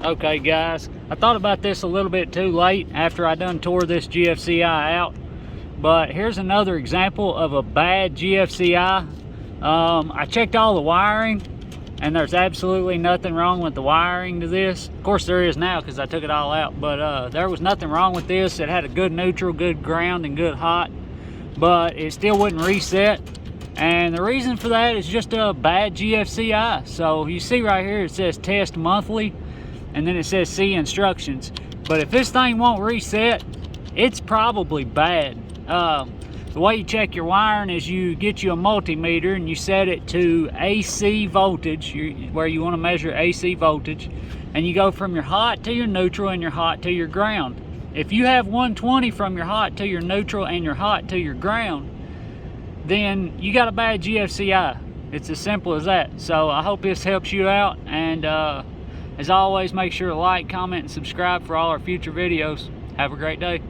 Okay guys, I thought about this a little bit too late after I done tore this GFCI out, but here's another example of a bad GFCI. I checked all the wiring and there's absolutely nothing wrong with the wiring to this. Of course there is now because I took it all out, but there was nothing wrong with this. It had a good neutral, good ground, and good hot, but it still wouldn't reset. And the reason for that is just a bad GFCI. So you see right here it says test monthly, and then it says see instructions. But if this thing won't reset, it's probably bad. The way you check your wiring is you get you a multimeter and you set it to AC voltage, where you want to measure AC voltage, and you go from your hot to your neutral and your hot to your ground. If you have 120 from your hot to your neutral and your hot to your ground, then you got a bad GFCI. It's as simple as that. So I hope this helps you out, and as always, make sure to like, comment, and subscribe for all our future videos. Have a great day.